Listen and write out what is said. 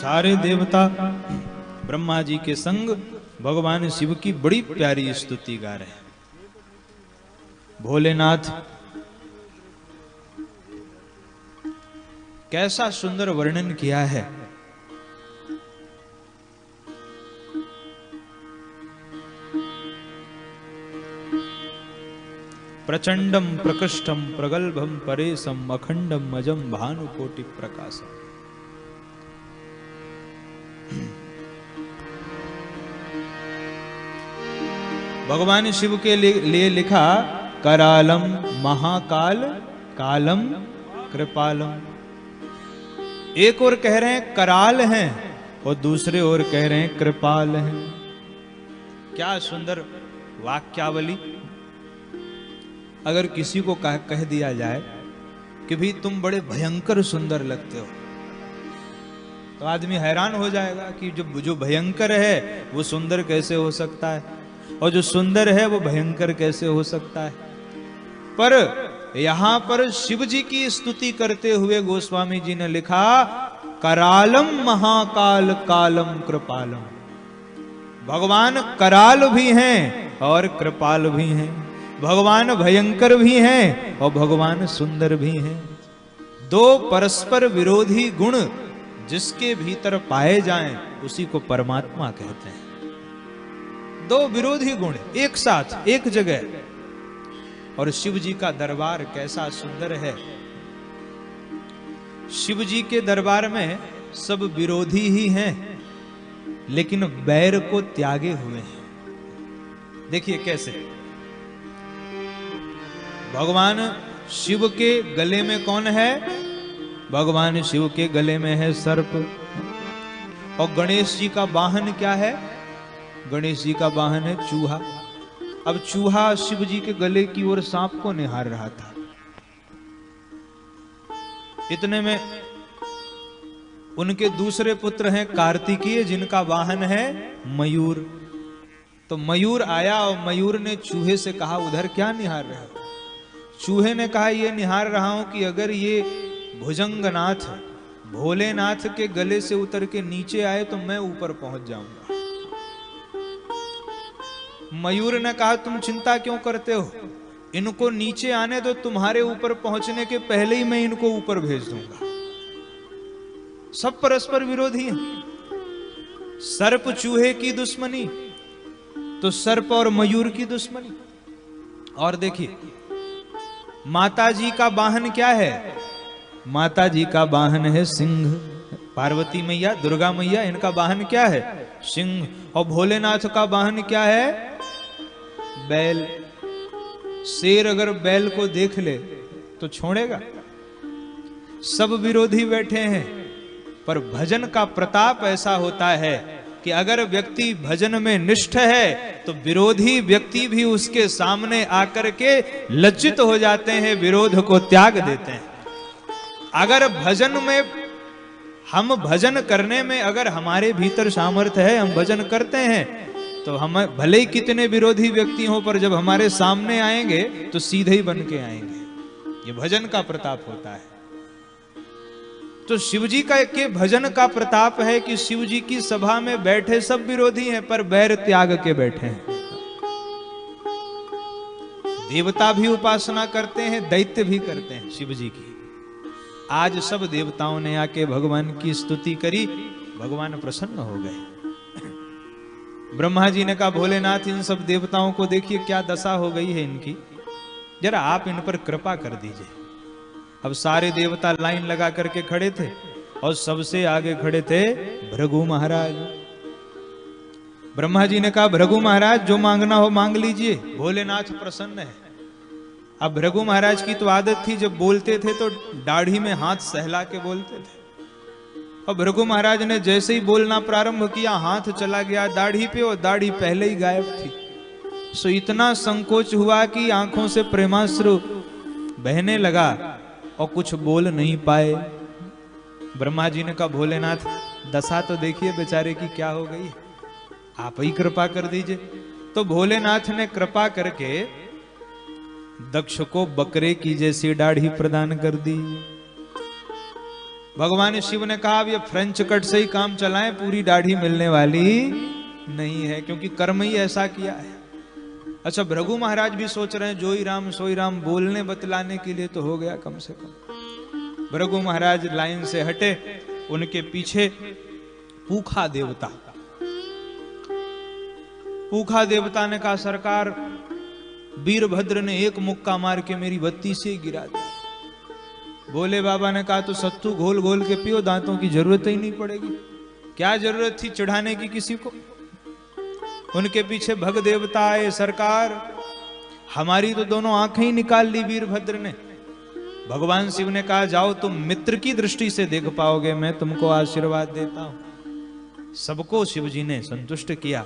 सारे देवता ब्रह्मा जी के संग भगवान शिव की बड़ी प्यारी स्तुति गा रहे हैं। भोलेनाथ कैसा सुंदर वर्णन किया है। प्रचंडम प्रकृष्टम प्रगल्भम परेशम अखंडम अजम भानुकोटि प्रकाशम। भगवान शिव के लिए लिखा करालम महाकाल कालम कृपालम। एक और कह रहे हैं कराल हैं और दूसरे और कह रहे हैं कृपाल हैं। क्या सुंदर वाक्यावली। अगर किसी को कह दिया जाए कि भी तुम बड़े भयंकर सुंदर लगते हो तो आदमी हैरान हो जाएगा कि जो भयंकर है वो सुंदर कैसे हो सकता है और जो सुंदर है वो भयंकर कैसे हो सकता है। पर यहां पर शिव जी की स्तुति करते हुए गोस्वामी जी ने लिखा करालम महाकाल कालम कृपालम। भगवान कराल भी हैं और कृपाल भी हैं। भगवान भयंकर भी हैं और भगवान सुंदर भी हैं। दो परस्पर विरोधी गुण जिसके भीतर पाए जाएं उसी को परमात्मा कहते हैं। दो विरोधी गुण एक साथ एक जगह। और शिव जी का दरबार कैसा सुंदर है। शिव जी के दरबार में सब विरोधी ही हैं लेकिन बैर को त्यागे हुए हैं। देखिए कैसे भगवान शिव के गले में कौन है? भगवान शिव के गले में है सर्प। और गणेश जी का वाहन क्या है? गणेश जी का वाहन है चूहा। अब चूहा शिव जी के गले की ओर सांप को निहार रहा था। इतने में उनके दूसरे पुत्र हैं कार्तिकेय जिनका वाहन है मयूर। तो मयूर आया और मयूर ने चूहे से कहा उधर क्या निहार रहे हो? चूहे ने कहा ये निहार रहा हूं कि अगर ये भुजंगनाथ भोलेनाथ के गले से उतर के नीचे आए तो मैं ऊपर पहुंच जाऊंगा। मयूर ने कहा तुम चिंता क्यों करते हो? इनको नीचे आने दो, तुम्हारे ऊपर पहुंचने के पहले ही मैं इनको ऊपर भेज दूंगा। सब परस्पर विरोधी हैं। सर्प चूहे की दुश्मनी तो सर्प और मयूर की दुश्मनी। और देखिए माता जी का वाहन क्या है? माता जी का वाहन है सिंह। पार्वती मैया दुर्गा मैया इनका वाहन क्या है? सिंह। और भोलेनाथ का वाहन क्या है? बैल। शेर अगर बैल को देख ले तो छोड़ेगा। सब विरोधी बैठे हैं पर भजन का प्रताप ऐसा होता है कि अगर व्यक्ति भजन में निष्ठ है तो विरोधी व्यक्ति भी उसके सामने आकर के लज्जित हो जाते हैं, विरोध को त्याग देते हैं। अगर भजन में हम भजन करने में अगर हमारे भीतर सामर्थ्य है, हम भजन करते हैं तो हम भले ही कितने विरोधी व्यक्ति हों पर जब हमारे सामने आएंगे तो सीधे ही बन के आएंगे। ये भजन का प्रताप होता है। तो शिव जी का के भजन का प्रताप है कि शिव जी की सभा में बैठे सब विरोधी हैं पर बैर त्याग के बैठे हैं। देवता भी उपासना करते हैं, दैत्य भी करते हैं शिव जी की। आज सब देवताओं ने आके भगवान की स्तुति करी, भगवान प्रसन्न हो गए। ब्रह्मा जी ने कहा भोलेनाथ इन सब देवताओं को देखिए क्या दशा हो गई है इनकी, जरा आप इन पर कृपा कर दीजिए। अब सारे देवता लाइन लगा करके खड़े थे और सबसे आगे खड़े थे भृगु महाराज। ब्रह्मा जी ने कहा भृगु महाराज जो मांगना हो मांग लीजिए, भोलेनाथ प्रसन्न है। अब भृगु महाराज की तो आदत थी जब बोलते थे तो दाढ़ी में हाथ सहला के बोलते थे। और भृगु महाराज ने जैसे ही बोलना प्रारंभ किया हाथ चला गया दाढ़ी पे और दाढ़ी पहले ही गायब थी। सो इतना संकोच हुआ कि आंखों से प्रेमाश्रु बहने लगा और कुछ बोल नहीं पाए। ब्रह्मा जी ने कहा भोलेनाथ दशा तो देखिए बेचारे की क्या हो गई, आप ही कृपा कर दीजिए। तो भोलेनाथ ने कृपा करके दक्ष को बकरे की जैसी दाढ़ी प्रदान कर दी। भगवान शिव ने कहा अब ये फ्रेंच कट से ही काम चलाएं, पूरी दाढ़ी मिलने वाली नहीं है, क्योंकि कर्म ही ऐसा किया है। अच्छा, भृगु महाराज भी सोच रहे हैं जो ही राम सोई राम, बोलने बतलाने के लिए तो हो गया कम से कम। भृगु महाराज लाइन से हटे, उनके पीछे पूखा देवता, पूखा देवता ने कहा सरकार, वीरभद्र ने एक मुक्का मार के मेरी बत्ती से गिरा दी। भोले बाबा ने कहा तो सत्तू घोल घोल के पियो, दांतों की जरूरत ही नहीं पड़ेगी। क्या जरूरत थी चढ़ाने की किसी को। उनके पीछे भग देवता आए, सरकार हमारी तो दोनों आंखें ही निकाल ली वीरभद्र ने। भगवान शिव ने कहा जाओ तुम मित्र की दृष्टि से देख पाओगे, मैं तुमको आशीर्वाद देता हूं। सबको शिव जी ने संतुष्ट किया।